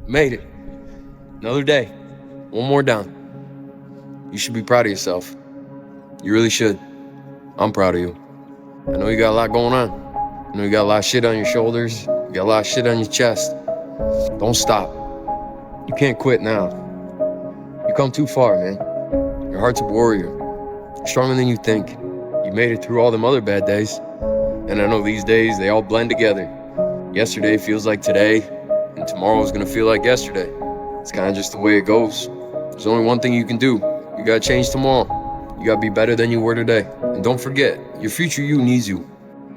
Made it. Another day. One more down. You should be proud of yourself. You really should. I'm proud of you. I know you got a lot going on. I know you got a lot of shit on your shoulders. You got a lot of shit on your chest. Don't stop. You can't quit now. You come too far, man. Your heart's a warrior. You're stronger than you think. You made it through all them other bad days. And I know these days, they all blend together. Yesterday feels like today, and tomorrow's gonna feel like yesterday. It's kind of just the way it goes. There's only one thing you can do. You gotta change tomorrow. You gotta be better than you were today. And don't forget, your future you needs you.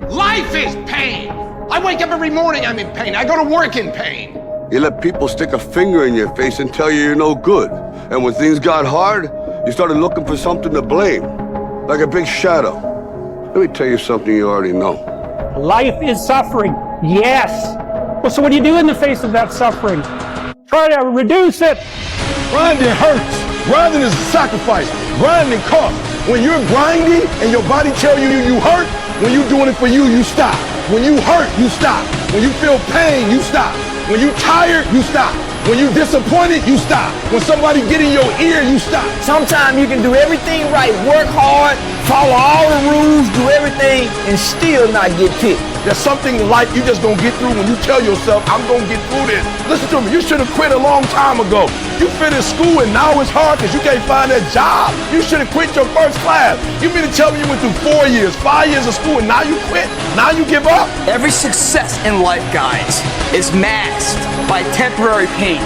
Life is pain. I wake up every morning, I'm in pain. I go to work in pain. You let people stick a finger in your face and tell you you're no good. And when things got hard, you started looking for something to blame, like a big shadow. Let me tell you something you already know. Life is suffering, yes. Well, so what do you do in the face of that suffering? Try to reduce it. Grinding hurts. Grinding is a sacrifice. Grinding costs. When you're grinding and your body tells you you hurt, when you're doing it for you, you stop. When you hurt, you stop. When you feel pain, you stop. When you're tired, you stop. When you're disappointed, you stop. When somebody get in your ear, you stop. Sometimes you can do everything right, work hard, follow all the rules, do everything, and still not get picked. There's something in life you just don't get through when you tell yourself, I'm gonna get through this. Listen to me, you should have quit a long time ago. You finished school and now it's hard because you can't find that job. You should have quit your first class. You mean to tell me you went through 4 years, 5 years of school and now you quit? Now you give up? Every success in life, guys, is masked by temporary pain.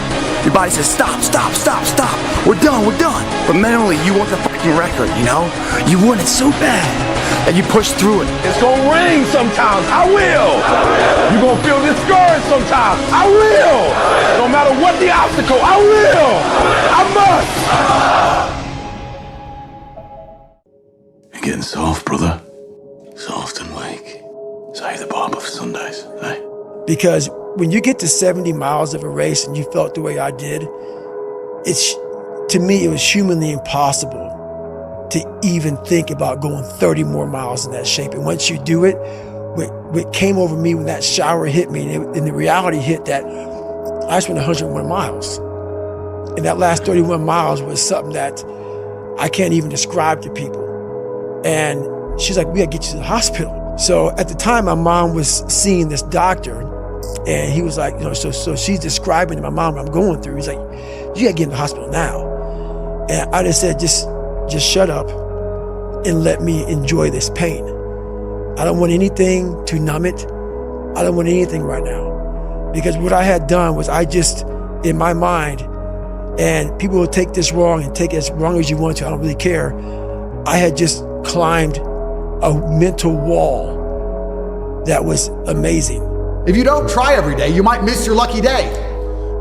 Your body says, stop, stop, stop, stop. We're done, we're done. But mentally, you want the fucking record, you know? You want it so bad that you push through it. It's gonna rain sometimes, I will. You're gonna feel discouraged sometimes, I will. No matter what the obstacle, I will. I must. You're getting soft, brother. Soft and weak. Save the barber for Sundays, eh? Because when you get to 70 miles of a race and you felt the way I did, to me, it was humanly impossible to even think about going 30 more miles in that shape. And once you do it, what came over me when that shower hit me, and the reality hit that I just went 101 miles. And that last 31 miles was something that I can't even describe to people. And she's like, we gotta get you to the hospital. So at the time, my mom was seeing this doctor, and he was like, so she's describing to my mom what I'm going through. He's like, you gotta get in the hospital now. And I just said, just shut up and let me enjoy this pain. I don't want anything to numb it. I don't want anything right now. Because what I had done was I just, in my mind, and people will take this wrong and take it as wrong as you want to, I don't really care. I had just climbed a mental wall that was amazing. If you don't try every day, you might miss your lucky day.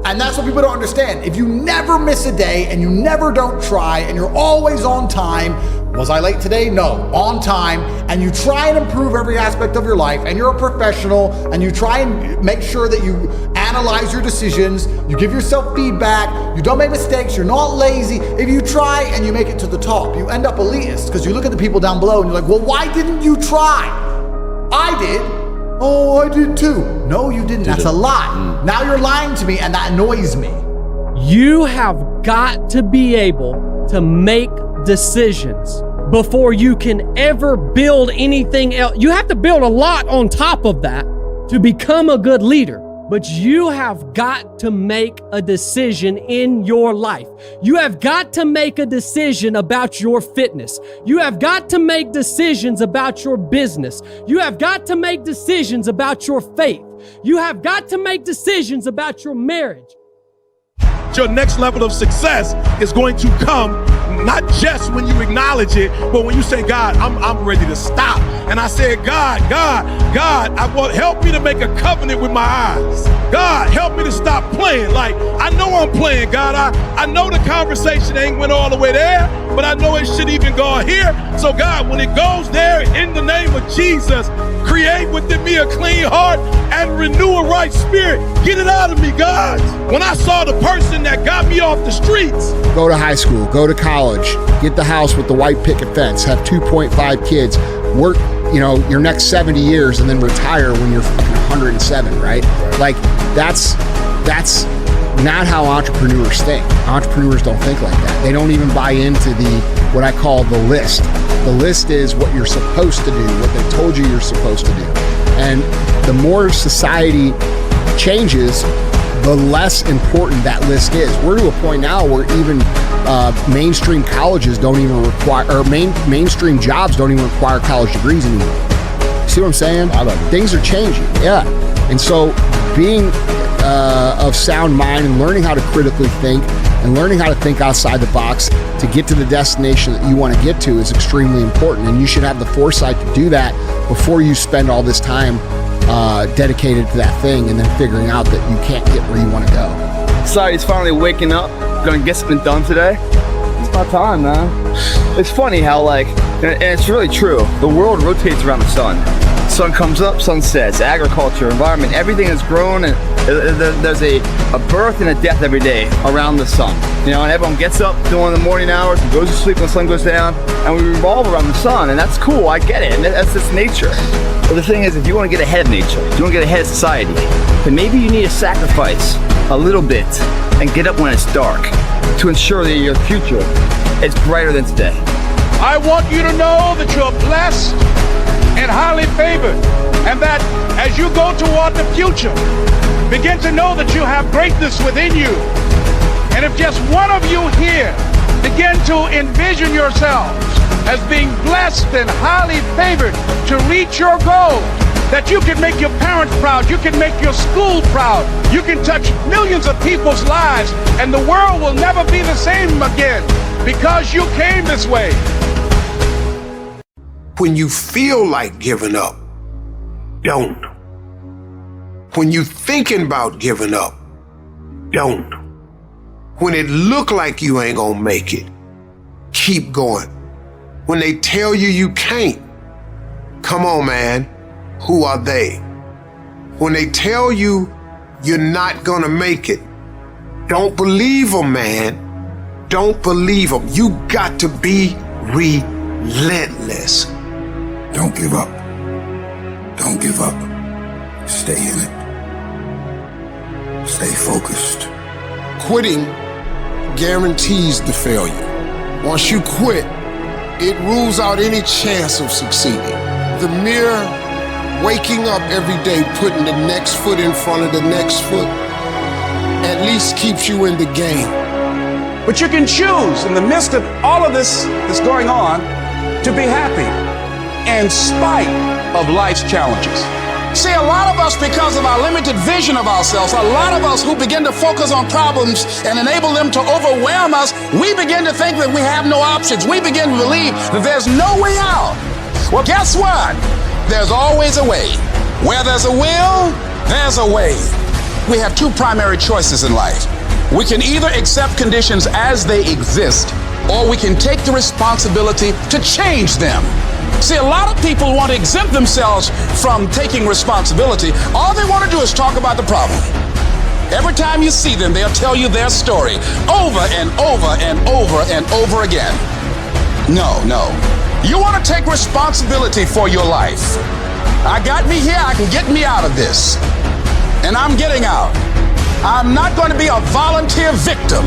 And that's what people don't understand. If you never miss a day and you never don't try and you're always on time, was I late today? No, on time, and you try and improve every aspect of your life, and you're a professional, and you try and make sure that you analyze your decisions, you give yourself feedback, you don't make mistakes, you're not lazy. If you try and you make it to the top, you end up elitist, because you look at the people down below and you're like, well, why didn't you try? I did. Oh, I did too. No, you didn't. That's a lie. Now you're lying to me, and that annoys me. You have got to be able to make decisions before you can ever build anything else. You have to build a lot on top of that to become a good leader. But you have got to make a decision in your life. You have got to make a decision about your fitness. You have got to make decisions about your business. You have got to make decisions about your faith. You have got to make decisions about your marriage. Your next level of success is going to come not just when you acknowledge it, but when you say, God, I'm ready to stop. And I said, God, I want help me to make a covenant with my eyes. God, help me to stop playing. Like, I know I'm playing, God. I know the conversation ain't went all the way there, but I know it should even go here. So God, when it goes there, in the name of Jesus, create within me a clean heart and renew a right spirit. Get it out of me, God. When I saw the person that got me off the streets. Go to high school, go to college, get the house with the white picket fence, have 2.5 kids, work, your next 70 years and then retire when you're fucking 107, right? Like that's not how entrepreneurs think. Entrepreneurs don't think like that. They don't even buy into what I call the list. The list is what you're supposed to do, what they told you you're supposed to do. And the more society changes, the less important that list is. We're to a point now where even mainstream colleges don't even require, or mainstream jobs don't even require college degrees anymore. See what I'm saying? Things are changing, yeah. And so being of sound mind and learning how to critically think and learning how to think outside the box to get to the destination that you want to get to is extremely important. And you should have the foresight to do that before you spend all this time dedicated to that thing and then figuring out that you can't get where you want to go. Society's finally waking up, gonna get something done today. It's about time, man. It's funny how, like, and it's really true, the world rotates around the sun. Sun comes up, sun sets. Agriculture, environment, everything has grown, and there's a birth and a death every day around the sun. You know, and everyone gets up during the morning hours and goes to sleep when the sun goes down, and we revolve around the sun, and that's cool, I get it, and that's just nature. But the thing is, if you want to get ahead of nature, if you want to get ahead of society, then maybe you need to sacrifice a little bit and get up when it's dark to ensure that your future is brighter than today. I want you to know that you're blessed and highly favored, and that as you go toward the future, begin to know that you have greatness within you. And if just one of you here begin to envision yourselves as being blessed and highly favored to reach your goals, that you can make your parents proud, you can make your school proud, you can touch millions of people's lives, and the world will never be the same again because you came this way. When you feel like giving up, don't. When you're thinking about giving up, don't. When it look like you ain't gonna make it, keep going. When they tell you you can't, come on, man, who are they? When they tell you you're not gonna make it, don't believe them, man. Don't believe them. You got to be relentless. Don't give up. Don't give up. Stay in it. Stay focused. Quitting guarantees the failure. Once you quit, it rules out any chance of succeeding. The mere waking up every day, putting the next foot in front of the next foot, at least keeps you in the game. But you can choose in the midst of all of this that's going on to be happy in spite of life's challenges. See, a lot of us, because of our limited vision of ourselves, a lot of us who begin to focus on problems and enable them to overwhelm us, we begin to think that we have no options. We begin to believe that there's no way out. Well, guess what? There's always a way. Where there's a will, there's a way. We have two primary choices in life. We can either accept conditions as they exist, or we can take the responsibility to change them. See, a lot of people want to exempt themselves from taking responsibility. All they want to do is talk about the problem. Every time you see them, they'll tell you their story over and over and over and over again. No. You want to take responsibility for your life. I got me here, I can get me out of this. And I'm getting out. I'm not going to be a volunteer victim.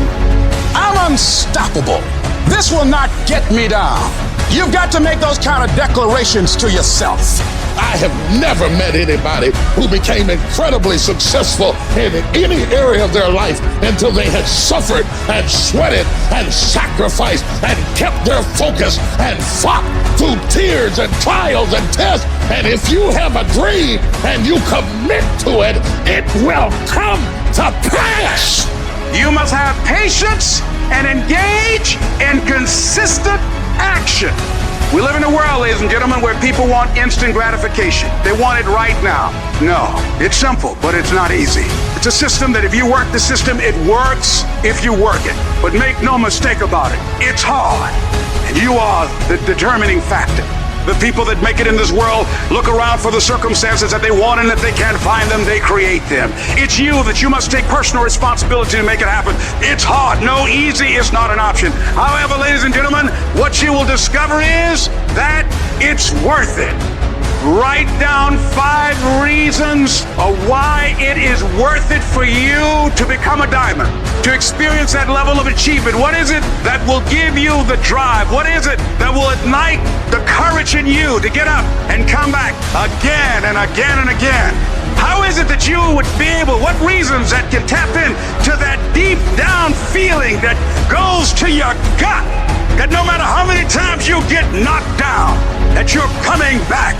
I'm unstoppable. This will not get me down. You've got to make those kind of declarations to yourself. I have never met anybody who became incredibly successful in any area of their life until they had suffered and sweated and sacrificed and kept their focus and fought through tears and trials and tests. And if you have a dream and you commit to it, it will come to pass. You must have patience and engage in consistent action. We live in a world, ladies and gentlemen, where people want instant gratification. They want it right now. No, it's simple, but it's not easy. It's a system that if you work the system, it works if you work it. But make no mistake about it, it's hard. And you are the determining factor. The people that make it in this world look around for the circumstances that they want, and if they can't find them, they create them. It's you that you must take personal responsibility to make it happen. It's hard. No, easy is not an option. However, ladies and gentlemen, what you will discover is that it's worth it. Write down 5 reasons of why it is worth it for you to become a diamond, to experience that level of achievement. What is it that will give you the drive? What is it that will ignite the courage in you to get up and come back again and again and again? How is it that you would be able, what reasons that can tap in to that deep down feeling that goes to your gut, that no matter how many times you get knocked down, that you're coming back?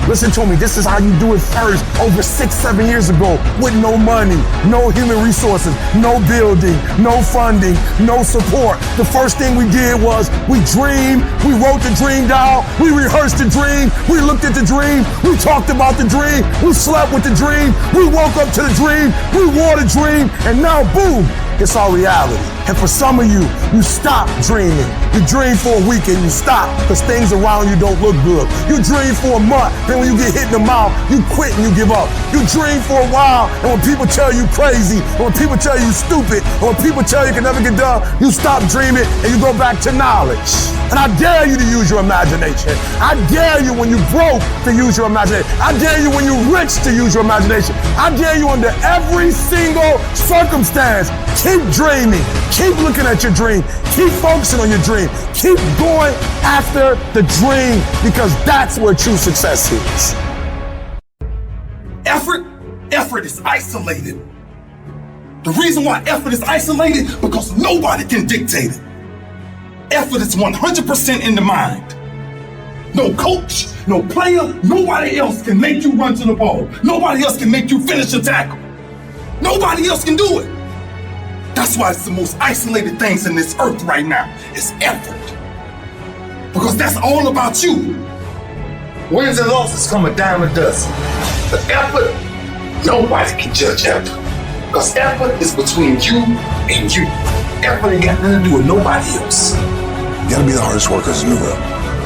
Listen to me, this is how you do it first. Over 6-7 years ago, with no money, no human resources, no building, no funding, no support. The first thing we did was we dreamed, we wrote the dream down, we rehearsed the dream, we looked at the dream, we talked about the dream, we slept with the dream, we woke up to the dream, we wore the dream, and now boom, it's our reality. And for some of you, you stop dreaming. You dream for a week and you stop because things around you don't look good. You dream for a month, then when you get hit in the mouth, you quit and you give up. You dream for a while, and when people tell you crazy, or when people tell you stupid, or when people tell you can never get done, you stop dreaming and you go back to knowledge. And I dare you to use your imagination. I dare you when you're broke to use your imagination. I dare you when you're rich to use your imagination. I dare you under every single circumstance. Keep dreaming. Keep looking at your dream. Keep focusing on your dream. Keep going after the dream because that's where true success is. Effort is isolated. The reason why effort is isolated, because nobody can dictate it. Effort is 100% in the mind. No coach, no player, nobody else can make you run to the ball. Nobody else can make you finish a tackle. Nobody else can do it. That's why it's the most isolated things in this earth right now, is effort. Because that's all about you. Wins and losses come a dime a dozen. The effort, nobody can judge effort. Because effort is between you and you. Effort ain't got nothing to do with nobody else. You gotta be the hardest workers in the world.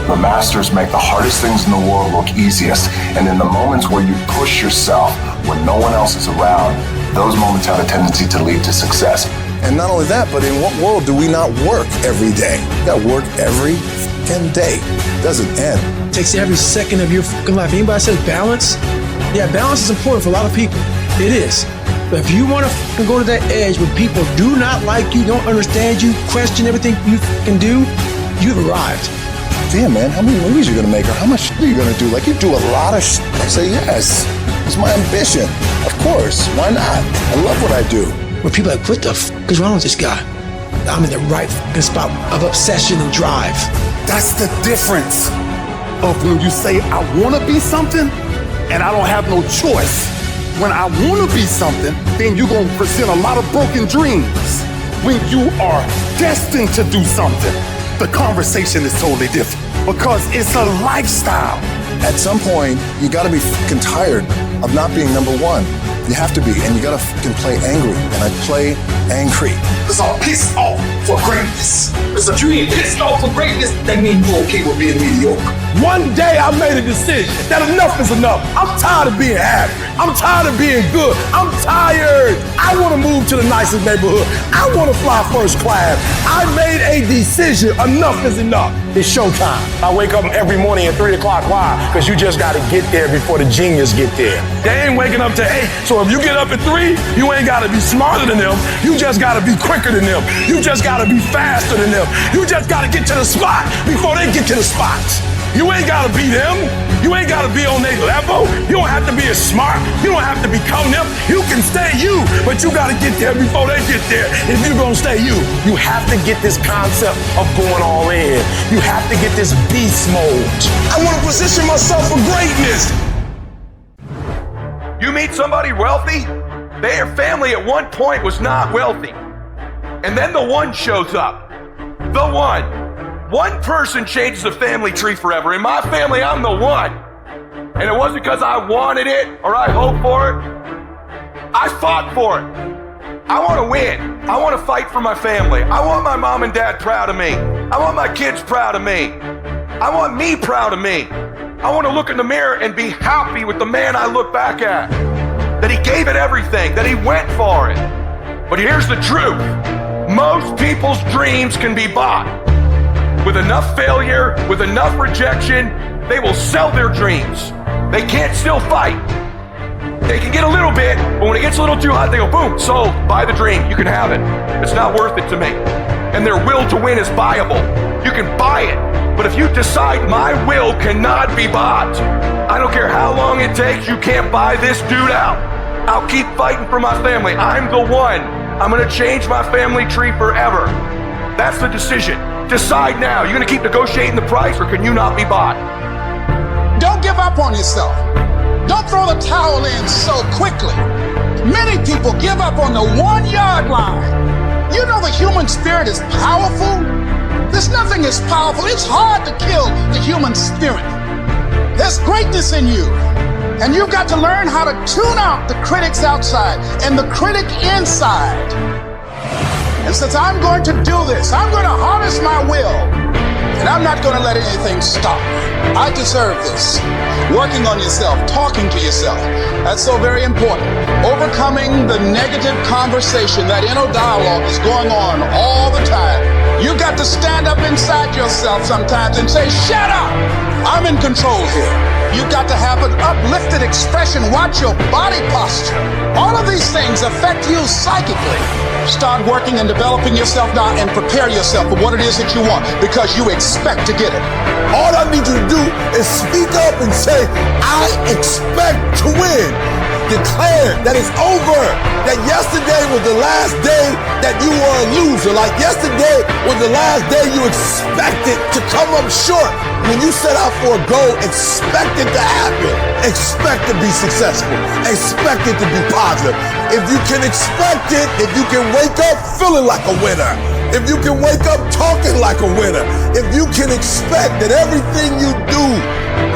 The masters make the hardest things in the world look easiest. And in the moments where you push yourself, when no one else is around, those moments have a tendency to lead to success. And not only that, but in what world do we not work every day? You gotta work every fucking day. Doesn't end. It takes every second of your fucking life. Anybody says balance? Yeah, balance is important for a lot of people. It is. But if you want to go to that edge where people do not like you, don't understand you, question everything you can do, you've arrived. Damn, man, how many movies are you gonna make, or how much shit are you gonna do? Like, you do a lot of shit. I say yes. It's my ambition. Of course. Why not? I love what I do. When people are like, what the fuck is wrong with this guy? I'm in the right fucking spot of obsession and drive. That's the difference of when you say, I want to be something, and I don't have no choice. When I want to be something, then you're going to present a lot of broken dreams. When you are destined to do something, the conversation is totally different because it's a lifestyle. At some point, you gotta be fucking tired of not being number one. You have to be, and you gotta fucking play angry. And I play angry. It's all pissed off for greatness. It's a dream pissed off for greatness. That means you're okay with being mediocre. One day I made a decision that enough is enough. I'm tired of being average. I'm tired of being good. I'm tired. I want to move to the nicest neighborhood. I want to fly first class. I made a decision. Enough is enough. It's showtime. I wake up every morning at 3 o'clock. Why? Because you just got to get there before the genius get there. They ain't waking up to 8. So if you get up at 3, you ain't got to be smarter than them. You just got to be quicker than them. You just got to be faster than them. You just got to get to the spot before they get to the spot. You ain't gotta be them. You ain't gotta be on their level. You don't have to be as smart. You don't have to become them. You can stay you, but you gotta get there before they get there. If you're gonna stay you, you have to get this concept of going all in. You have to get this beast mode. I wanna position myself for greatness. You meet somebody wealthy, their family at one point was not wealthy. And then the one shows up. The one. One person changes the family tree forever. In my family, I'm the one. And it wasn't because I wanted it or I hoped for it. I fought for it. I want to win. I want to fight for my family. I want my mom and dad proud of me. I want my kids proud of me. I want me proud of me. I want to look in the mirror and be happy with the man I look back at. That he gave it everything, that he went for it. But here's the truth. Most people's dreams can be bought. With enough failure, with enough rejection, they will sell their dreams. They can't still fight. They can get a little bit, but when it gets a little too hot, they go, boom, sold, buy the dream, you can have it. It's not worth it to me. And their will to win is buyable. You can buy it, but if you decide my will cannot be bought, I don't care how long it takes, you can't buy this dude out. I'll keep fighting for my family. I'm the one. I'm gonna change my family tree forever. That's the decision. Decide now. You're gonna keep negotiating the price, or can you not be bought? Don't give up on yourself. Don't throw the towel in so quickly. Many people give up on the 1 yard line. You know the human spirit is powerful. There's nothing as powerful. It's hard to kill the human spirit. There's greatness in you. And you've got to learn how to tune out the critics outside and the critic inside. And since I'm going to do this, I'm going to harness my will. And I'm not going to let anything stop me. I deserve this. Working on yourself, talking to yourself. That's so very important. Overcoming the negative conversation, that inner dialogue is going on all the time. You've got to stand up inside yourself sometimes and say, shut up! I'm in control here. You've got to have an uplifted expression. Watch your body posture. All of these things affect you psychically. Start working and developing yourself now and prepare yourself for what it is that you want, because you expect to get it. All I need you to do is speak up and say, I expect to win. Declare that it's over. That yesterday was the last day that you were a loser. Like yesterday was the last day you expected to come up short. When you set out for a goal, expect it to happen. Expect to be successful. Expect it to be positive. If you can expect it, if you can wake up feeling like a winner, if you can wake up talking like a winner, if you can expect that everything you do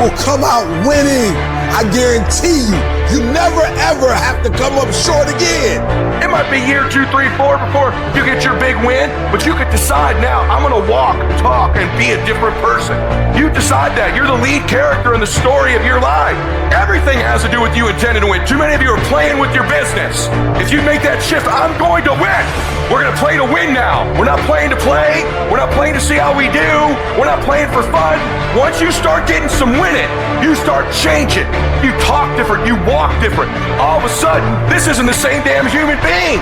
will come out winning, I guarantee you never ever have to come up short again. It might be year 2, 3, 4 before you get your big win, but you could decide now, I'm gonna walk, talk, and be a different person. You decide that. You're the lead character in the story of your life. Everything has to do with you intending to win. Too many of you are playing with your business. If you make that shift, I'm going to win. We're gonna play to win now. We're not playing to play. We're not playing to see how we do. We're not playing for fun. Once you start getting some winning, you start changing. You talk different, you walk different. All of a sudden, this isn't the same damn human being.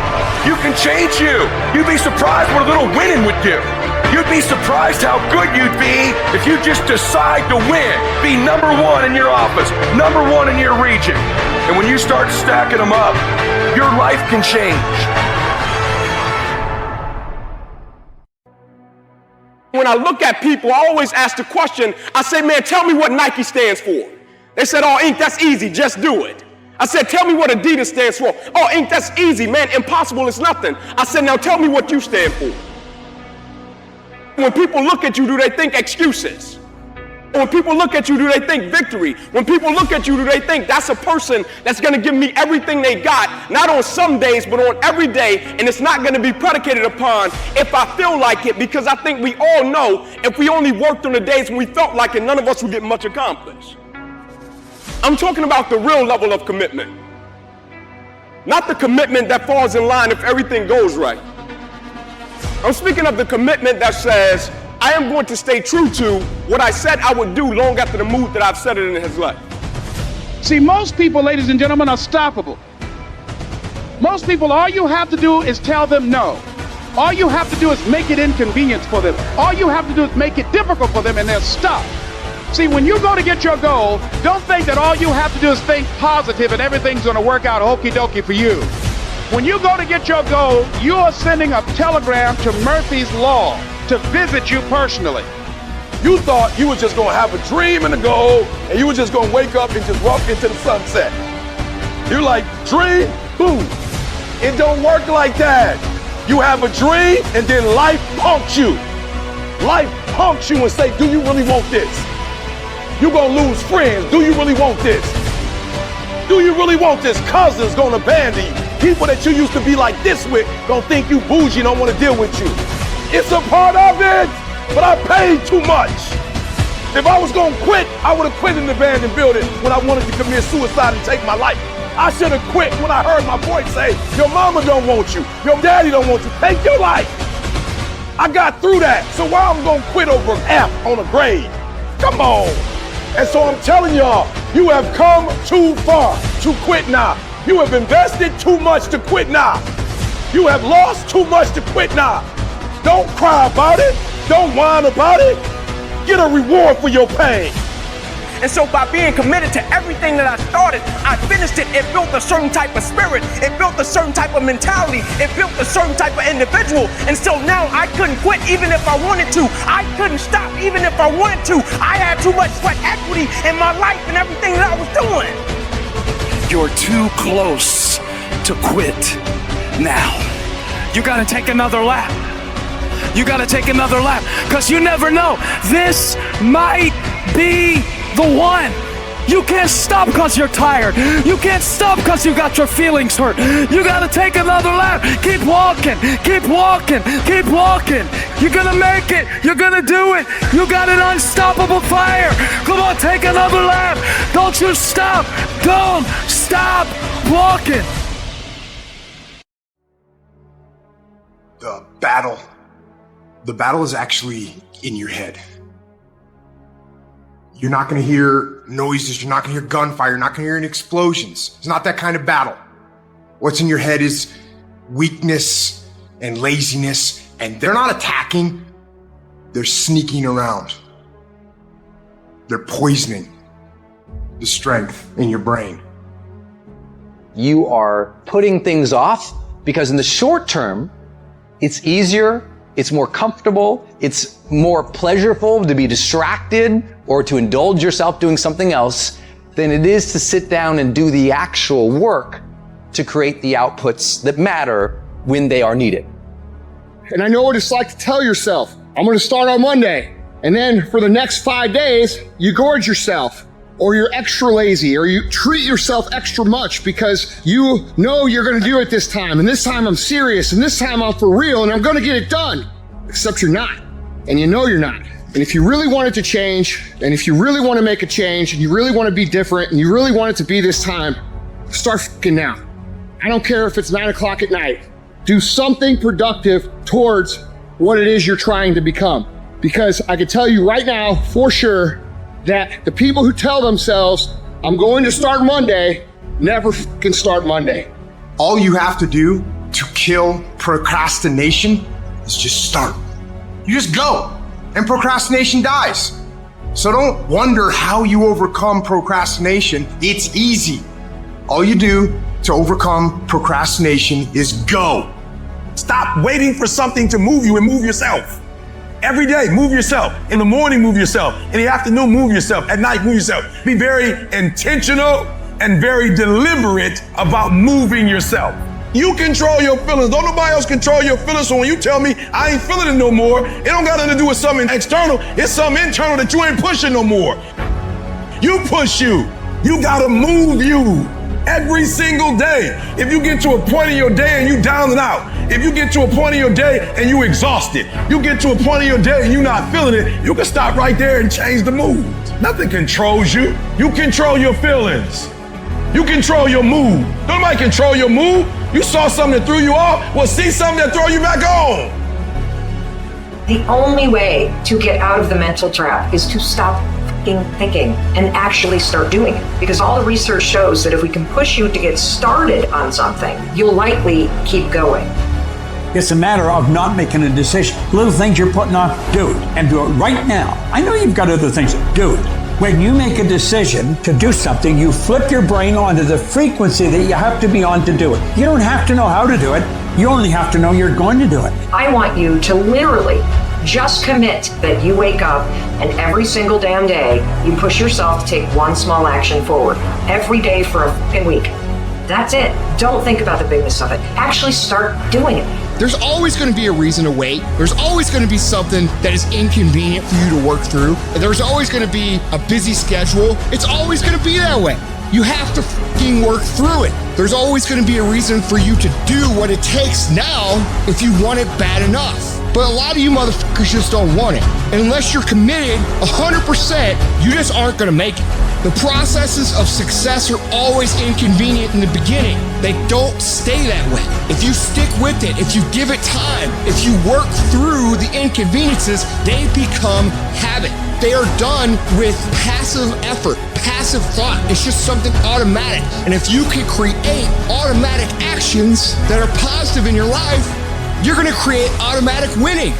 You can change you. You'd be surprised what a little winning would do. You'd be surprised how good you'd be if you just decide to win. Be number 1 in your office, number 1 in your region. And when you start stacking them up, your life can change. When I look at people, I always ask the question, I say, man, tell me what Nike stands for. They said, oh, Inc., that's easy, just do it. I said, tell me what Adidas stands for. Oh, Inc., that's easy, man, impossible is nothing. I said, now tell me what you stand for. When people look at you, do they think excuses? Or when people look at you, do they think victory? When people look at you, do they think that's a person that's gonna give me everything they got, not on some days, but on every day, and it's not gonna be predicated upon if I feel like it, because I think we all know if we only worked on the days when we felt like it, none of us would get much accomplished. I'm talking about the real level of commitment. Not the commitment that falls in line if everything goes right. I'm speaking of the commitment that says, I am going to stay true to what I said I would do long after the mood that I've set it in his life. See, most people, ladies and gentlemen, are stoppable. Most people, all you have to do is tell them no. All you have to do is make it inconvenient for them. All you have to do is make it difficult for them, and they'll stop. See, when you go to get your goal, don't think that all you have to do is think positive and everything's going to work out okie dokie for you. When you go to get your goal, you are sending a telegram to Murphy's Law to visit you personally. You thought you was just gonna have a dream and a goal, and you were just gonna wake up and just walk into the sunset. You're like, dream, boom. It don't work like that. You have a dream, and then life punks you. Life punks you and say, do you really want this? You're gonna lose friends. Do you really want this? Do you really want this? Cousins gonna abandon you. People that you used to be like this with gonna think you bougie, don't wanna deal with you. It's a part of it, but I paid too much. If I was gonna quit, I would've quit in the abandoned building when I wanted to commit suicide and take my life. I should've quit when I heard my voice say, your mama don't want you, your daddy don't want you, take your life. I got through that, so why I'm gonna quit over an F on a grade? Come on. And so I'm telling y'all, you have come too far to quit now. You have invested too much to quit now. You have lost too much to quit now. Don't cry about it. Don't whine about it. Get a reward for your pain. And so by being committed to everything that I started, I finished it. It built a certain type of spirit. It built a certain type of mentality. It built a certain type of individual. And so now I couldn't quit even if I wanted to. I couldn't stop even if I wanted to. I had too much sweat equity in my life and everything that I was doing. You're too close to quit now. You gotta take another lap. You gotta take another lap, because you never know. This might be the one. You can't stop because you're tired. You can't stop because you got your feelings hurt. You gotta take another lap. Keep walking, keep walking, keep walking. You're gonna make it. You're gonna do it. You got an unstoppable fire. Come on, take another lap. Don't you stop. Don't stop walking. The battle is actually in your head. You're not going to hear noises. You're not going to hear gunfire. You're not going to hear any explosions. It's not that kind of battle. What's in your head is weakness and laziness, and they're not attacking. They're sneaking around. They're poisoning the strength in your brain. You are putting things off because in the short term, it's easier, it's more comfortable, it's more pleasurable to be distracted or to indulge yourself doing something else than it is to sit down and do the actual work to create the outputs that matter when they are needed. And I know what it's like to tell yourself, I'm going to start on Monday. And then for the next 5 days, you gorge yourself, or you're extra lazy, or you treat yourself extra much because you know you're going to do it this time. And this time I'm serious, and this time I'm for real, and I'm going to get it done. Except you're not. And you know you're not. And if you really want it to change, and if you really want to make a change, and you really want to be different, and you really want it to be this time, start fucking now. I don't care if it's 9 o'clock at night. Do something productive towards what it is you're trying to become. Because I can tell you right now, for sure, that the people who tell themselves, I'm going to start Monday, never fucking start Monday. All you have to do to kill procrastination is just start. You just go, and procrastination dies. So don't wonder how you overcome procrastination. It's easy. All you do to overcome procrastination is go. Stop waiting for something to move you and move yourself. Every day, move yourself. In the morning, move yourself. In the afternoon, move yourself. At night, move yourself. Be very intentional and very deliberate about moving yourself. You control your feelings. Don't nobody else control your feelings. So when you tell me I ain't feeling it no more, it don't got nothing to do with something external. It's something internal that you ain't pushing no more. You push you. You gotta move you. Every single day. If you get to a point in your day and you down and out, if you get to a point in your day and you exhausted, you get to a point in your day and you're not feeling it, you can stop right there and change the mood. Nothing controls you. You control your feelings. You control your mood. Nobody control your mood. You saw something that threw you off, well, see something that throw you back on. The only way to get out of the mental trap is to stop thinking and actually start doing it. Because all the research shows that if we can push you to get started on something, you'll likely keep going. It's a matter of not making a decision. Little things you're putting off, do it, and do it right now. I know you've got other things, do it. When you make a decision to do something, you flip your brain onto the frequency that you have to be on to do it. You don't have to know how to do it. You only have to know you're going to do it. I want you to literally just commit that you wake up and every single damn day you push yourself to take one small action forward. Every day for a fucking week. That's it. Don't think about the bigness of it. Actually start doing it. There's always going to be a reason to wait. There's always going to be something that is inconvenient for you to work through. There's always going to be a busy schedule. It's always going to be that way. You have to fucking work through it. There's always going to be a reason for you to do what it takes now if you want it bad enough. But a lot of you motherfuckers just don't want it. And unless you're committed 100%, you just aren't going to make it. The processes of success are always inconvenient in the beginning. They don't stay that way. If you stick with it, if you give it time, if you work through the inconveniences, they become habit. They are done with passive effort, passive thought. It's just something automatic. And if you can create automatic actions that are positive in your life, you're going to create automatic winning.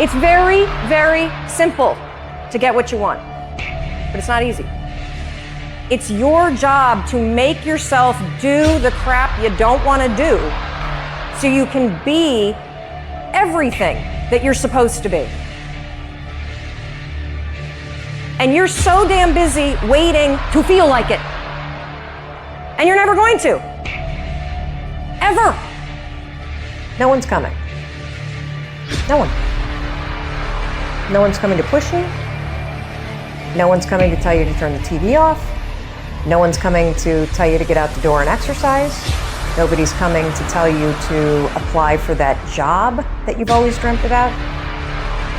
It's very, very simple to get what you want, but it's not easy. It's your job to make yourself do the crap you don't want to do so you can be everything that you're supposed to be. And you're so damn busy waiting to feel like it. And you're never going to. Ever. No one's coming. No one. No one's coming to push you. No one's coming to tell you to turn the TV off. No one's coming to tell you to get out the door and exercise. Nobody's coming to tell you to apply for that job that you've always dreamt about.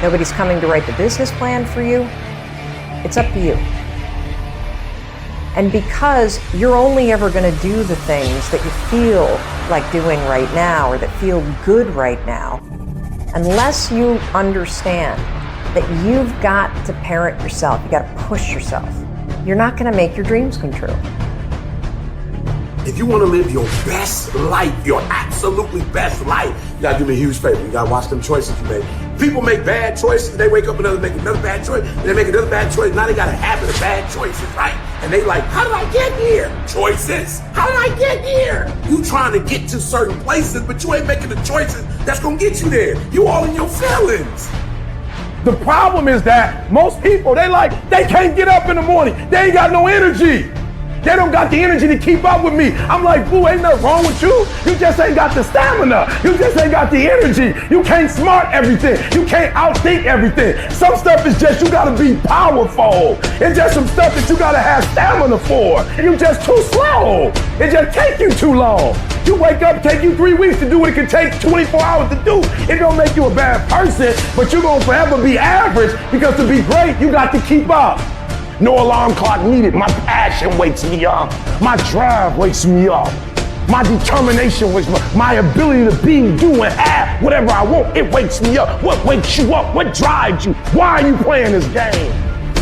Nobody's coming to write the business plan for you. It's up to you. And because you're only ever going to do the things that you feel like doing right now or that feel good right now, unless you understand that you've got to parent yourself, you got to push yourself, you're not going to make your dreams come true. If you want to live your best life, your absolutely best life, you got to do me a huge favor. You got to watch them choices you make. People make bad choices, they wake up and make another bad choice, and they make another bad choice. Now they got a habit of bad choices, right? And they like, how did I get here? Choices. How did I get here? You trying to get to certain places, but you ain't making the choices that's going to get you there. You all in your feelings. The problem is that most people, they can't get up in the morning. They ain't got no energy. They don't got the energy to keep up with me. I'm like, boo, ain't nothing wrong with you. You just ain't got the stamina. You just ain't got the energy. You can't smart everything. You can't outthink everything. Some stuff is just, you gotta be powerful. It's just some stuff that you gotta have stamina for. You just too slow. It just take you too long. You wake up, take you 3 weeks to do what it can take 24 hours to do. It don't make you a bad person, but you're gonna forever be average because to be great, you got to keep up. No alarm clock needed. My passion wakes me up. My drive wakes me up. My determination wakes me up. My ability to be, do, and have whatever I want, it wakes me up. What wakes you up? What drives you? Why are you playing this game?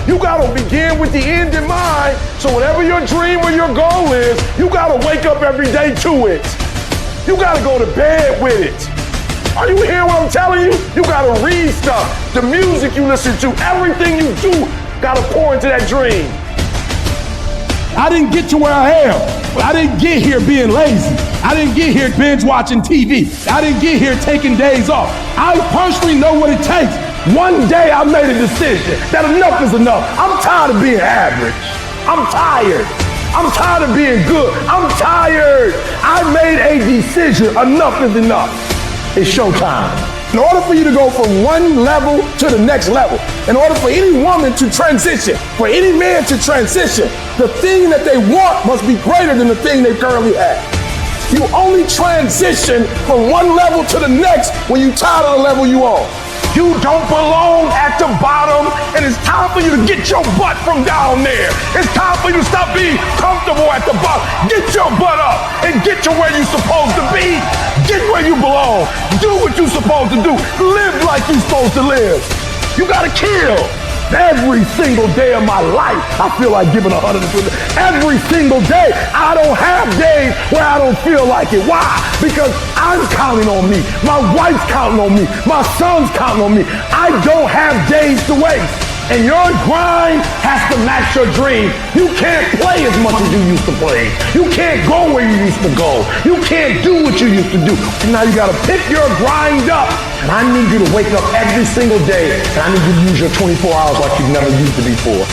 You gotta begin with the end in mind, so whatever your dream or your goal is, you gotta wake up every day to it. You gotta go to bed with it. Are you hearing what I'm telling you? You gotta read stuff, the music you listen to, everything you do, gotta pour into that dream. I didn't get to where I am. I didn't get here being lazy. I didn't get here binge watching TV. I didn't get here taking days off. I personally know what it takes. One day I made a decision that enough is enough. I'm tired of being average. I'm tired. I'm tired of being good. I'm tired. I made a decision. Enough is enough. It's showtime. In order for you to go from one level to the next level, in order for any woman to transition, for any man to transition, the thing that they want must be greater than the thing they currently have. You only transition from one level to the next when you're tired of the level you on. You don't belong at the bottom, and it's time for you to get your butt from down there. It's time for you to stop being comfortable at the bottom. Get your butt up and get to where you're supposed to be. Get where you belong. Do what you're supposed to do. Live like you're supposed to live. You gotta kill. Every single day of my life, I feel like giving 100%. Every single day, I don't have days where I don't feel like it. Why? Because I'm counting on me. My wife's counting on me. My son's counting on me. I don't have days to waste. And your grind has to match your dream. You can't play as much as you used to play. You can't go where you used to go. You can't do what you used to do. And now you gotta pick your grind up. And I need you to wake up every single day. And I need you to use your 24 hours like you've never used it before.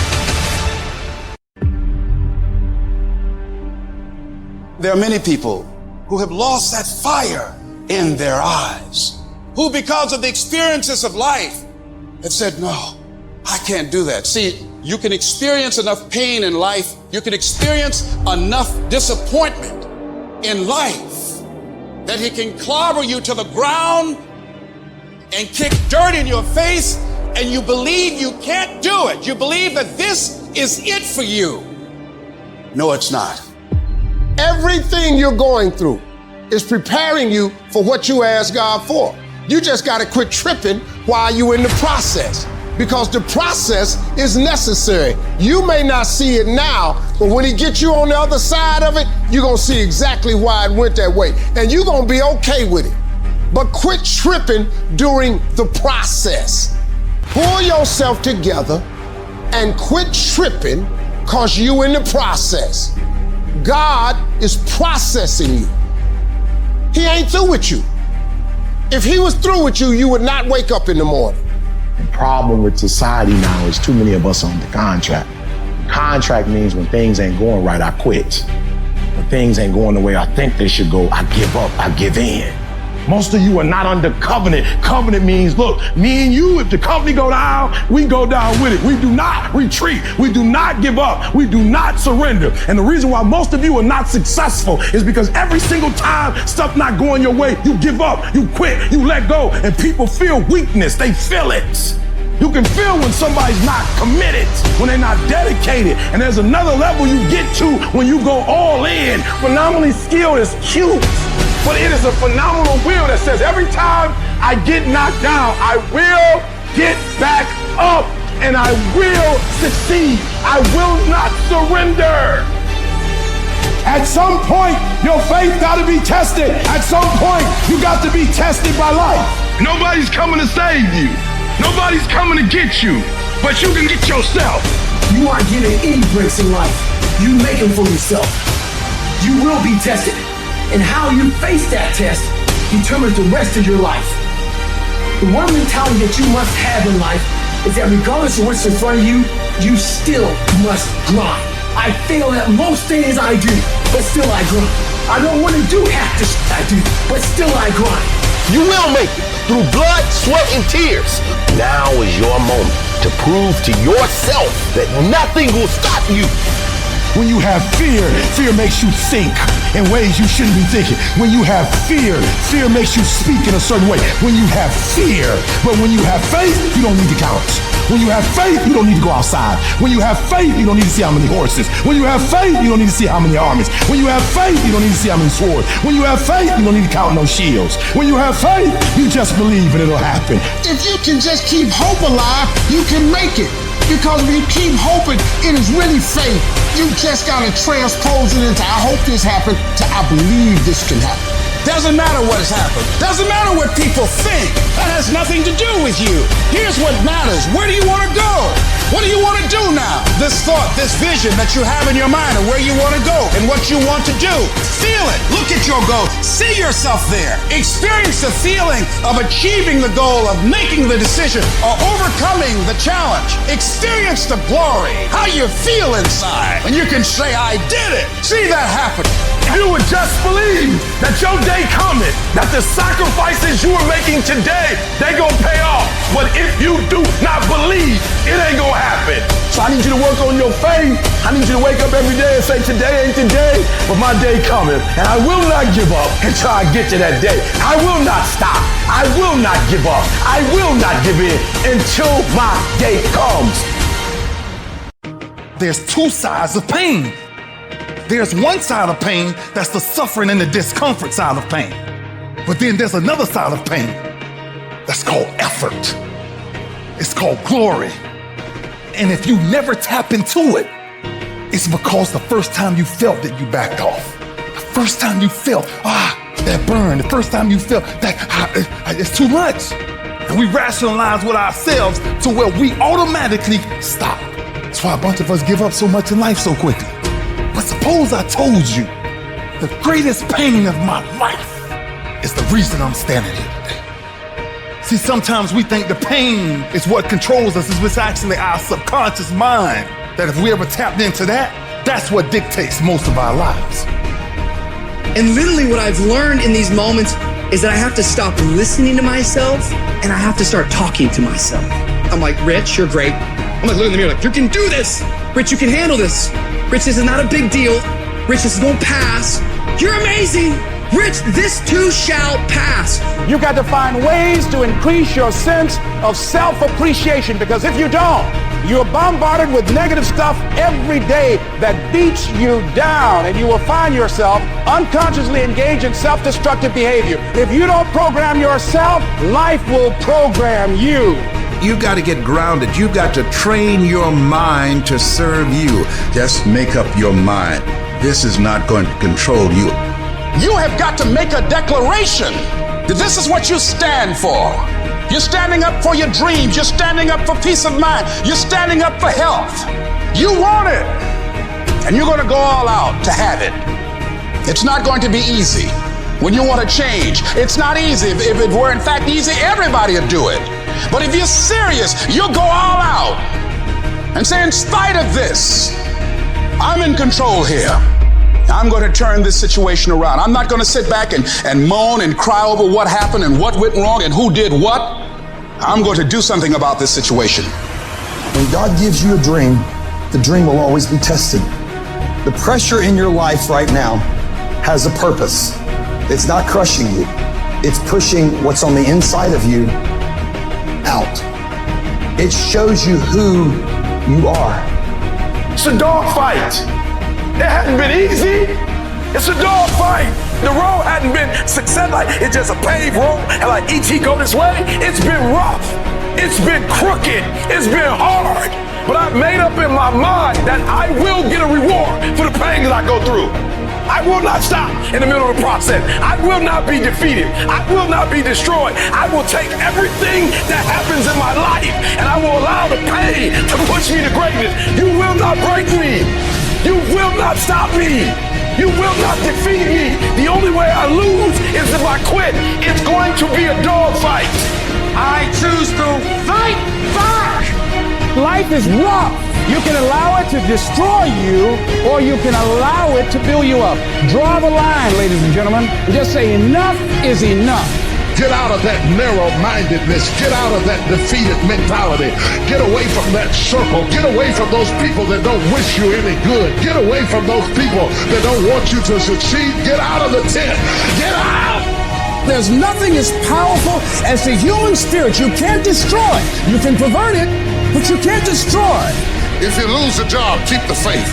There are many people who have lost that fire in their eyes, who because of the experiences of life have said, no, I can't do that. See, you can experience enough pain in life, you can experience enough disappointment in life that it can clobber you to the ground and kick dirt in your face, and you believe you can't do it. You believe that this is it for you. No, it's not. Everything you're going through, is preparing you for what you ask God for. You just got to quit tripping while you're in the process, because the process is necessary. You may not see it now, but when he gets you on the other side of it, you're going to see exactly why it went that way, and you're going to be okay with it. But quit tripping during the process. Pull yourself together and quit tripping because you in the process. God is processing you. He ain't through with you. If he was through with you, you would not wake up in the morning. The problem with society now is too many of us on the contract. Contract means when things ain't going right, I quit. When things ain't going the way I think they should go, I give up, I give in. Most of you are not under covenant. Covenant means, look, me and you, if the company go down, we go down with it. We do not retreat. We do not give up. We do not surrender. And the reason why most of you are not successful is because every single time stuff not going your way, you give up, you quit, you let go, and people feel weakness. They feel it. You can feel when somebody's not committed, when they're not dedicated. And there's another level you get to when you go all in. Phenomenally skilled is cute, but it is a phenomenal will that says every time I get knocked down, I will get back up and I will succeed. I will not surrender. At some point, your faith got to be tested. At some point, you got to be tested by life. Nobody's coming to save you. Nobody's coming to get you, but you can get yourself. You aren't getting any breaks in life. You make them for yourself. You will be tested, and how you face that test determines the rest of your life. The one mentality that you must have in life is that regardless of what's in front of you, you still must grind. I fail at most things I do, but still I grind. I don't want to do half the shit I do, but still I grind. You will make it through blood, sweat, and tears. Now is your moment to prove to yourself that nothing will stop you. When you have fear, fear makes you think in ways you shouldn't be thinking. When you have fear, fear makes you speak in a certain way. When you have fear, but when you have faith, you don't need to count. When you have faith, you don't need to go outside. When you have faith, you don't need to see how many horses. When you have faith, you don't need to see how many armies. When you have faith, you don't need to see how many swords. When you have faith, you don't need to count no shields. When you have faith, you just believe and it'll happen. If you can just keep hope alive, you can make it. Because when you keep hoping, it is really faith. You just gotta transpose it into I hope this happened to I believe this can happen. Doesn't matter what has happened. Doesn't matter what people think. That has nothing to do with you. Here's what matters. Where do you want to go? What do you want to do now? This thought, this vision that you have in your mind of where you want to go and what you want to do. Feel it. Look at your goal. See yourself there. Experience the feeling of achieving the goal, of making the decision, or overcoming the challenge. Experience the glory, how you feel inside. And you can say, I did it. See that happen. You would just believe that your day coming, that the sacrifices you are making today, they gonna pay off. But if you do not believe, it ain't gonna happen. So I need you to work on your faith. I need you to wake up every day and say, today ain't today, but my day coming. And I will not give up until I get to that day. I will not stop. I will not give up. I will not give in until my day comes. There's two sides of pain. There's one side of pain that's the suffering and the discomfort side of pain. But then there's another side of pain that's called effort. It's called glory. And if you never tap into it, it's because the first time you felt it, you backed off. The first time you felt, that burn. The first time you felt that it's too much. And we rationalize with ourselves to where we automatically stop. That's why a bunch of us give up so much in life so quickly. But suppose I told you the greatest pain of my life is the reason I'm standing here today. See, sometimes we think the pain is what controls us. It's actually our subconscious mind that if we ever tapped into that, that's what dictates most of our lives. And literally what I've learned in these moments is that I have to stop listening to myself and I have to start talking to myself. I'm like, Rich, you're great. I'm like, looking in the mirror like, you can do this. Rich, you can handle this. Rich, this is not a big deal. Rich, this is gonna pass. You're amazing. Rich, this too shall pass. You got to find ways to increase your sense of self-appreciation, because if you don't, you're bombarded with negative stuff every day that beats you down, and you will find yourself unconsciously engaged in self-destructive behavior. If you don't program yourself, life will program you. You got to get grounded. You got to train your mind to serve you. Just make up your mind. This is not going to control you. You have got to make a declaration that this is what you stand for. You're standing up for your dreams. You're standing up for peace of mind. You're standing up for health. You want it, and you're going to go all out to have it. It's not going to be easy when you want to change. It's not easy. If it were in fact easy, everybody would do it. But if you're serious, you'll go all out and say, in spite of this, I'm in control here. I'm going to turn this situation around. I'm not going to sit back and moan and cry over what happened and what went wrong and who did what. I'm going to do something about this situation. When God gives you a dream, the dream will always be tested. The pressure in your life right now has a purpose. It's not crushing you. It's pushing what's on the inside of you out. It shows you who you are. It's a dog fight. It hadn't been easy. It's a dog fight. The road hadn't been success, like it's just a paved road, and like E.T. go this way. It's been rough. It's been crooked. It's been hard. But I've made up in my mind that I will get a reward for the pain that I go through. I will not stop in the middle of the process. I will not be defeated. I will not be destroyed. I will take everything that happens in my life and I will allow the pain to push me to greatness. You will not break me. You will not stop me. You will not defeat me. The only way I lose is if I quit. It's going to be a dog fight. I choose to fight back. Life is rough. You can allow it to destroy you, or you can allow it to build you up. Draw the line, ladies and gentlemen. Just say enough is enough. Get out of that narrow-mindedness. Get out of that defeated mentality. Get away from that circle. Get away from those people that don't wish you any good. Get away from those people that don't want you to succeed. Get out of the tent. Get out! There's nothing as powerful as the human spirit. You can't destroy it. You can pervert it, but you can't destroy it. If you lose a job, keep the faith.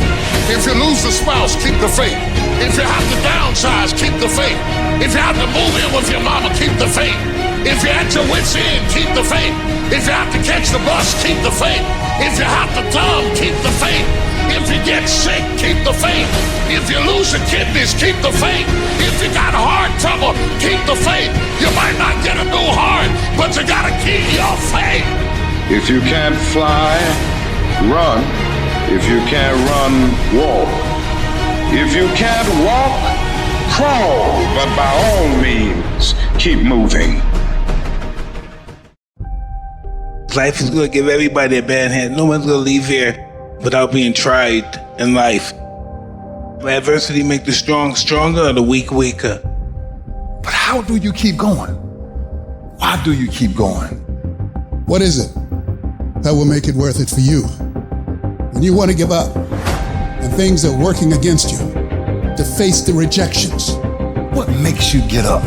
If you lose a spouse, keep the faith. If you have to downsize, keep the faith. If you have to move in with your mama, keep the faith. If you're at your wit's end, keep the faith. If you have to catch the bus, keep the faith. If you have to dumb, keep the faith. If you get sick, keep the faith. If you lose your kidneys, keep the faith. If you got heart trouble, keep the faith. You might not get a new heart, but you gotta keep your faith. If you can't fly, run. If you can't run, walk. If you can't walk, crawl. But by all means, keep moving. Life is going to give everybody a bad hand. No one's going to leave here without being tried in life. Adversity make the strong stronger or the weak weaker. But how do you keep going? Why do you keep going? What is it that will make it worth it for you? When you want to give up and things are working against you, to face the rejections. What makes you get up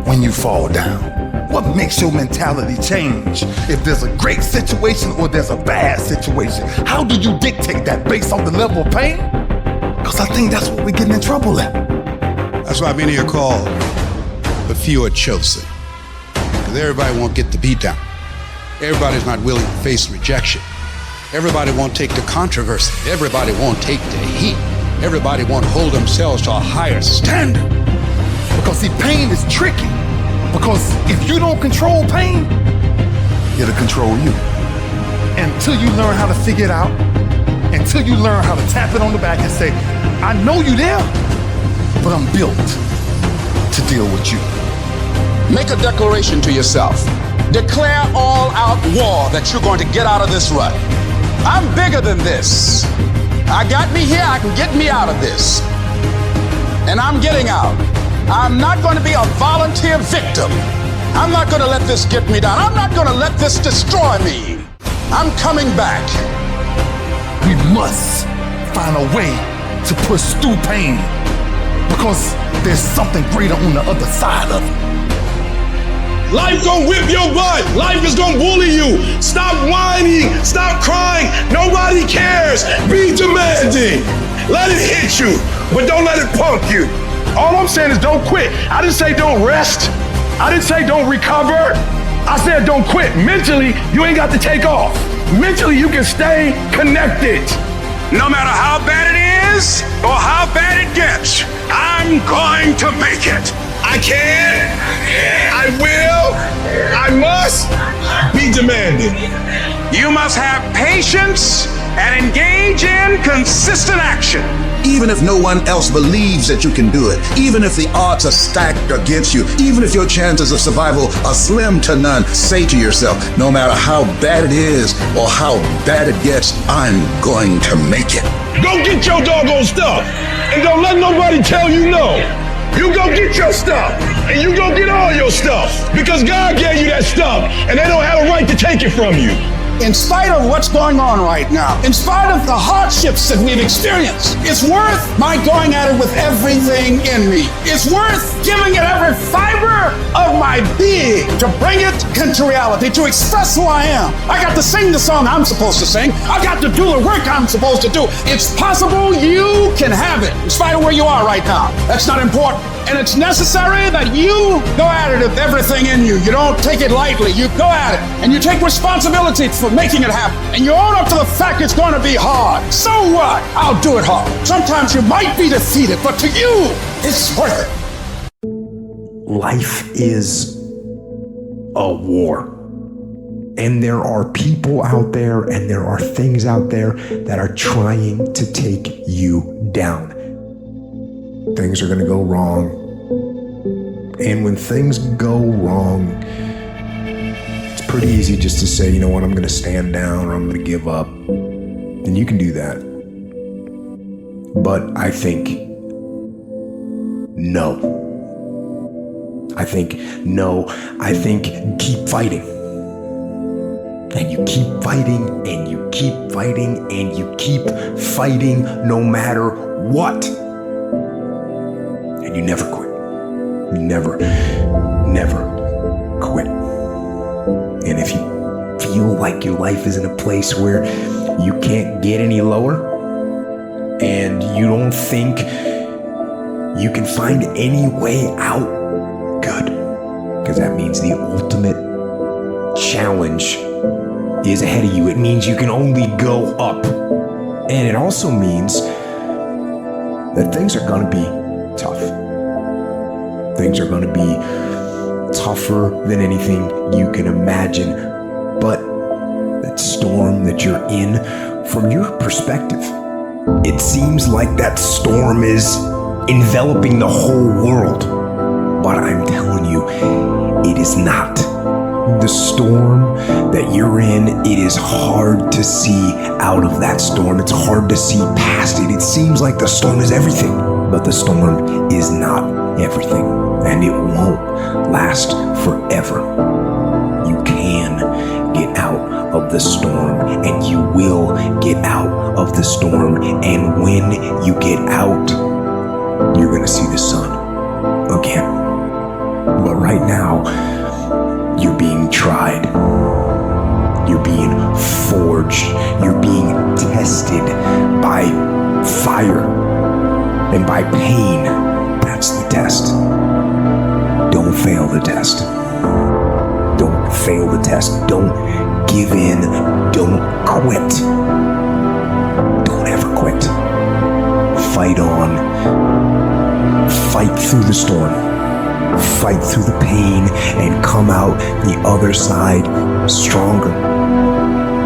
when you fall down? What makes your mentality change if there's a great situation or there's a bad situation? How do you dictate that based on the level of pain? Because I think that's what we're getting in trouble at. That's why many are called, but few are chosen. Because everybody won't get the beat down. Everybody's not willing to face rejection. Everybody won't take the controversy. Everybody won't take the heat. Everybody won't hold themselves to a higher standard. Because see, pain is tricky. Because if you don't control pain, it'll control you. Until you learn how to figure it out, until you learn how to tap it on the back and say, I know you there, but I'm built to deal with you. Make a declaration to yourself. Declare all-out war that you're going to get out of this rut. I'm bigger than this. I got me here, I can get me out of this. And I'm getting out. I'm not going to be a volunteer victim. I'm not going to let this get me down. I'm not going to let this destroy me. I'm coming back. We must find a way to push through pain. because there's something greater on the other side of it. Life gonna whip your butt. Life is gonna bully you. Stop whining. Stop crying. Nobody cares. Be demanding. Let it hit you, but don't let it punk you. All I'm saying is don't quit. I didn't say don't rest. I didn't say don't recover. I said don't quit. Mentally, you ain't got to take off. Mentally, you can stay connected. No matter how bad it is or how bad it gets, I'm going to make it. I can, I will, I must be demanding. You must have patience and engage in consistent action. Even if no one else believes that you can do it, even if the odds are stacked against you, even if your chances of survival are slim to none, say to yourself, no matter how bad it is or how bad it gets, I'm going to make it. Go get your doggone stuff and don't let nobody tell you no. You go get your stuff and you go get all your stuff because God gave you that stuff and they don't have a right to take it from you. In spite of what's going on right now, in spite of the hardships that we've experienced, it's worth my going at it with everything in me. It's worth giving it every fiber of my being to bring it into reality, to express who I am. I got to sing the song I'm supposed to sing. I got to do the work I'm supposed to do. It's possible you can have it in spite of where you are right now. That's not important. And it's necessary that you go at it with everything in you. You don't take it lightly. You go at it and you take responsibility for making it happen. And you own up to the fact it's going to be hard. So what? I'll do it hard. Sometimes you might be defeated, but to you, it's worth it. Life is a war. And there are people out there and there are things out there that are trying to take you down. Things are going to go wrong. And when things go wrong, it's pretty easy just to say, you know what, I'm going to stand down or I'm going to give up. And you can do that. But I think no. I think keep fighting. And you keep fighting and you keep fighting and you keep fighting no matter what. You never quit. You never quit. And if you feel like your life is in a place where you can't get any lower and you don't think you can find any way out, good. Because that means the ultimate challenge is ahead of you. It means you can only go up. And it also means that things are going to be tough. Things are going to be tougher than anything you can imagine. But that storm that you're in, from your perspective, it seems like that storm is enveloping the whole world. But I'm telling you, it is not. The storm that you're in, it is hard to see out of that storm. It's hard to see past it. It seems like the storm is everything, but the storm is not everything, and it won't last forever. You can get out of the storm, and you will get out of the storm, and when you get out, you're gonna see the sun again. But right now, you're being tried. You're being forged. You're being tested by fire and by pain. That's the test. Don't fail the test. Don't fail the test. Don't give in. Don't quit. Don't ever quit. Fight on. Fight through the storm. Fight through the pain and come out the other side stronger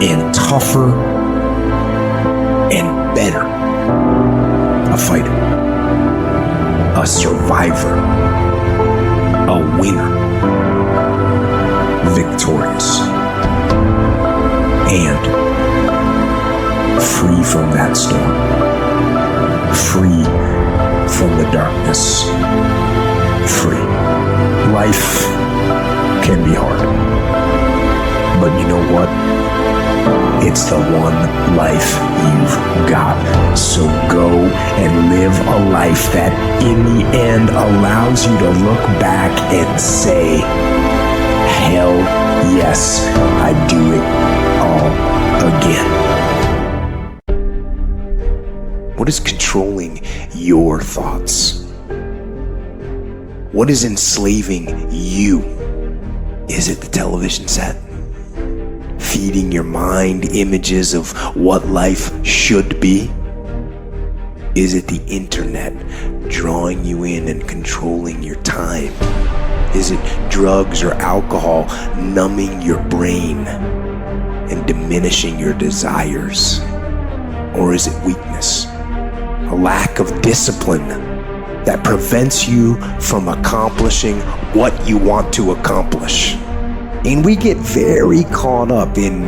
and tougher and better. A fighter, a survivor, a winner, victorious, and free from that storm, free from the darkness, free. Life can be hard, but you know what? it's the one life you've got. So go and live a life that in the end allows you to look back and say, hell yes, I'd do it all again. What is controlling your thoughts? What is enslaving you? Is it the television set? Feeding your mind images of what life should be? Is it the internet drawing you in and controlling your time? Is it drugs or alcohol numbing your brain and diminishing your desires? Or is it weakness, a lack of discipline that prevents you from accomplishing what you want to accomplish? And we get very caught up in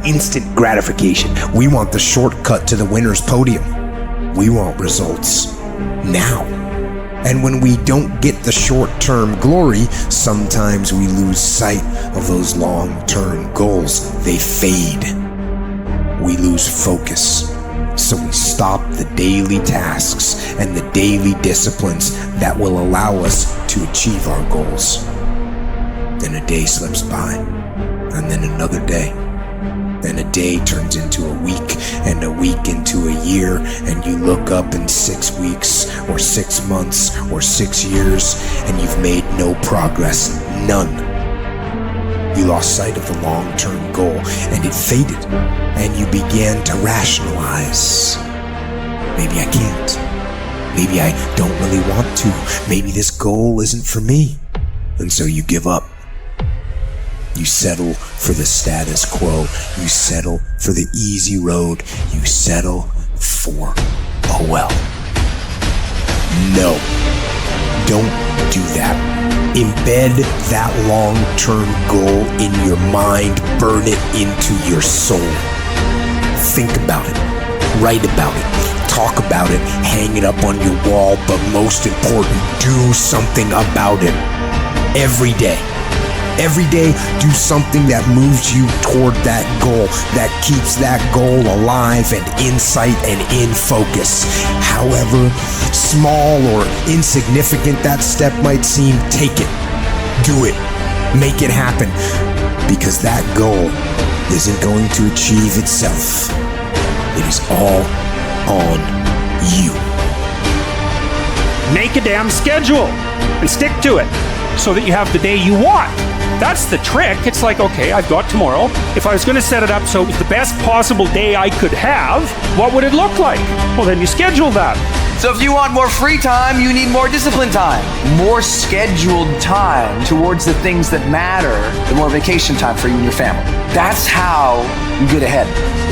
instant gratification. We want the shortcut to the winner's podium. We want results now. And when we don't get the short-term glory, sometimes we lose sight of those long-term goals. They fade. We lose focus. So we stop the daily tasks and the daily disciplines that will allow us to achieve our goals. Then a day slips by, and then another day. Then a day turns into a week, and a week into a year, and you look up in 6 weeks, or 6 months, or 6 years, and you've made no progress, none. You lost sight of the long-term goal, and it faded, and you began to rationalize. Maybe I can't. Maybe I don't really want to. Maybe this goal isn't for me. And so you give up. You settle for the status quo. You settle for the easy road. You settle for, oh well. No, don't do that. Embed that long-term goal in your mind. Burn it into your soul. Think about it. Write about it. Talk about it. Hang it up on your wall. But most important, do something about it. Every day. Every day, do something that moves you toward that goal, that keeps that goal alive and in sight and in focus. However small or insignificant that step might seem, take it. Do it. Make it happen. Because that goal isn't going to achieve itself. It is all on you. Make a damn schedule and stick to it so that you have the day you want. That's the trick. It's like, okay, I've got tomorrow. If I was going to set it up so it was the best possible day I could have, what would it look like? Well, then you schedule that. So if you want more free time, you need more disciplined time. More scheduled time towards the things that matter, the more vacation time for you and your family. That's how you get ahead.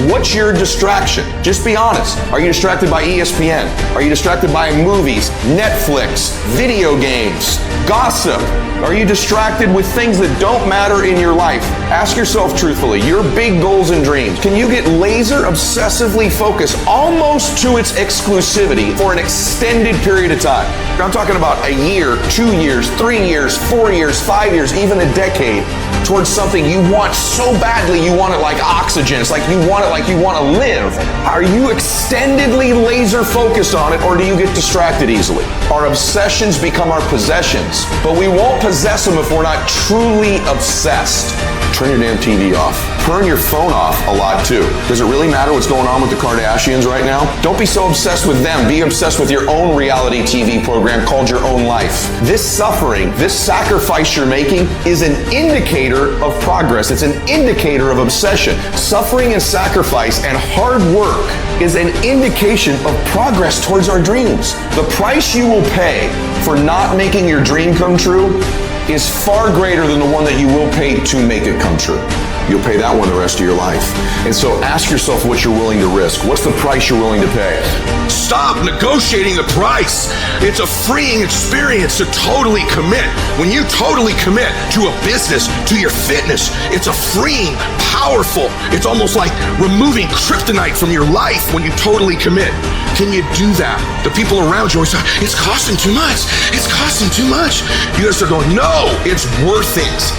What's your distraction? Just be honest. Are you distracted by ESPN? Are you distracted by movies, Netflix, video games, gossip? Are you distracted with things that don't matter in your life? Ask yourself truthfully, your big goals and dreams. Can you get laser obsessively focused almost to its exclusivity for an extended period of time? I'm talking about a year, 2 years, 3 years, 4 years, 5 years, even a decade towards something you want so badly you want it like oxygen. It's like you want it like you want to live. Are you extendedly laser focused on it, or do you get distracted easily? Our obsessions become our possessions, but we won't possess them if we're not truly obsessed. Turn your damn TV off. Turn your phone off a lot too. Does it really matter what's going on with the Kardashians right now? Don't be so obsessed with them. Be obsessed with your own reality TV program called Your Own Life. This suffering, this sacrifice you're making is an indicator of progress. It's an indicator of obsession. Suffering and sacrifice and hard work is an indication of progress towards our dreams. The price you will pay for not making your dream come true is far greater than the one that you will pay to make it come true. You'll pay that one the rest of your life. And so ask yourself what you're willing to risk. What's the price you're willing to pay? Stop negotiating the price. It's a freeing experience to totally commit. When you totally commit to a business, to your fitness, it's a freeing, powerful, it's almost like removing kryptonite from your life when you totally commit. Can you do that? The people around you always say, it's costing too much. It's costing too much. You guys are going, no, it's worth it.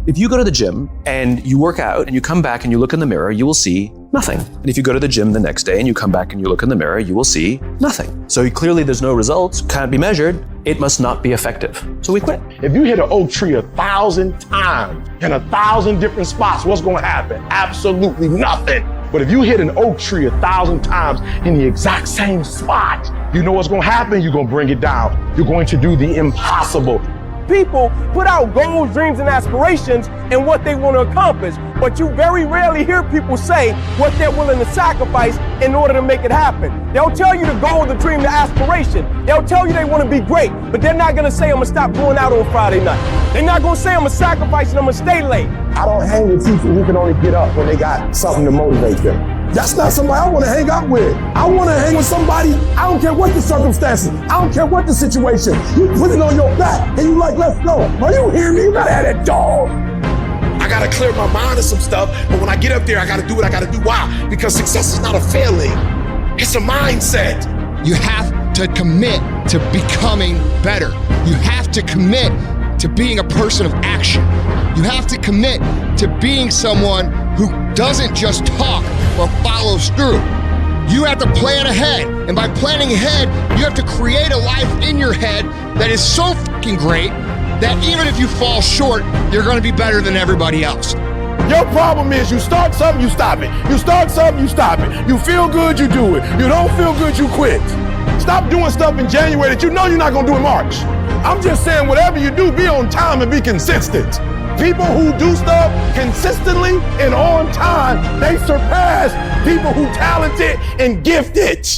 If you go to the gym and you work out and you come back and you look in the mirror, you will see nothing. And if you go to the gym the next day and you come back and you look in the mirror, you will see nothing. So clearly there's no results, can't be measured. It must not be effective. So we quit. If you hit an oak tree 1,000 times in 1,000 different spots, what's going to happen? Absolutely nothing. But if you hit an oak tree 1,000 times in the exact same spot, you know what's going to happen? You're going to bring it down. You're going to do the impossible. People put out goals, dreams, and aspirations and what they want to accomplish, but you very rarely hear people say what they're willing to sacrifice in order to make it happen. They'll tell you the goal, the dream, the aspiration. They'll tell you they want to be great, but they're not going to say, I'm going to stop going out on Friday night. They're not going to say, I'm going to sacrifice and I'm going to stay late. I don't hang with people who can only get up when they got something to motivate them. That's not somebody I want to hang out with. I want to hang with somebody, I don't care what the circumstances, I don't care what the situation. You put it on your back and you like, let's go. Are you hearing me? You gotta have that dog. I gotta clear my mind of some stuff, but when I get up there, I gotta do what I gotta do. Why? Because success is not a feeling, it's a mindset. You have to commit to becoming better. You have to commit to being a person of action. You have to commit to being someone who doesn't just talk or follows through. You have to plan ahead. And by planning ahead, you have to create a life in your head that is so fucking great that even if you fall short, you're gonna be better than everybody else. Your problem is you start something, you stop it. You start something, you stop it. You feel good, you do it. You don't feel good, you quit. Stop doing stuff in January that you know you're not gonna do in March. I'm just saying whatever you do, be on time and be consistent. People who do stuff consistently and on time, they surpass people who talented and gifted.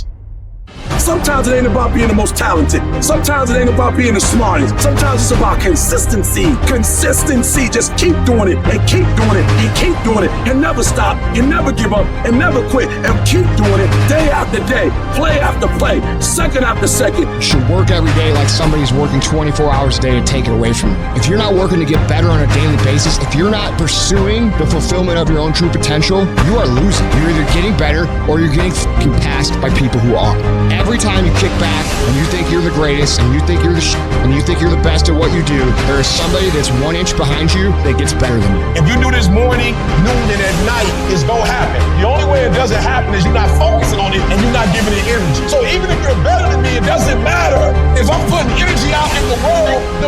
Sometimes it ain't about being the most talented. Sometimes it ain't about being the smartest. Sometimes it's about consistency. Consistency. Just keep doing it and keep doing it and keep doing it and never stop and never give up and never quit and keep doing it day after day, play after play, second after second. You should work every day like somebody's working 24 hours a day to take it away from you. If you're not working to get better on a daily basis, if you're not pursuing the fulfillment of your own true potential, you are losing. You're either getting better or you're getting fucking passed by people who aren't. Every time you kick back and you think you're the greatest and you think you're the and you think you're the best at what you do, there is somebody that's 1 inch behind you that gets better than you. If you do this morning, noon, and at night, it's gonna happen. The only way it doesn't happen is you're not focusing on it and you're not giving it energy. So even if you're better than me, it doesn't matter. If I'm putting energy out in the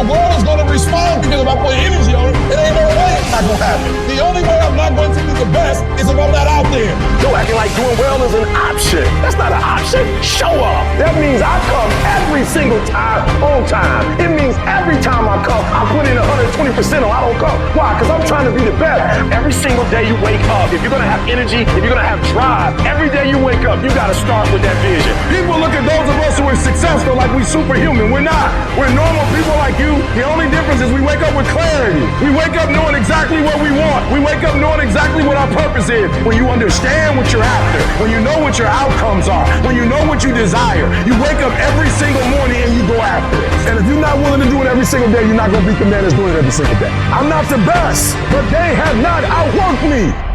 world is gonna respond, because if I put energy on it, it ain't no way it's not gonna happen. The only way I'm not going to be the best is if I'm not out there. Yo, acting like doing well is an option. That's not an option. Show up. That means I come every single time on time. It means every time I come, I put in 120% or I don't come. Why? Because I'm trying to be the best. Every single day you wake up, if you're gonna have energy, if you're gonna have drive, every day you wake up, you gotta start with that vision. People look at those of us who are successful like we superhuman. We're not. We're normal people like you. The only difference is we wake up with clarity. We wake up knowing exactly what we want. We wake up knowing exactly what our purpose is. When you understand what you're after, when you know what your outcomes are, when you know what you desire, you wake up every single morning and you go after it. And if you're not willing to do it every single day, you're not going to beat the man that's doing it every single day. I'm not the best, but they have not outworked me.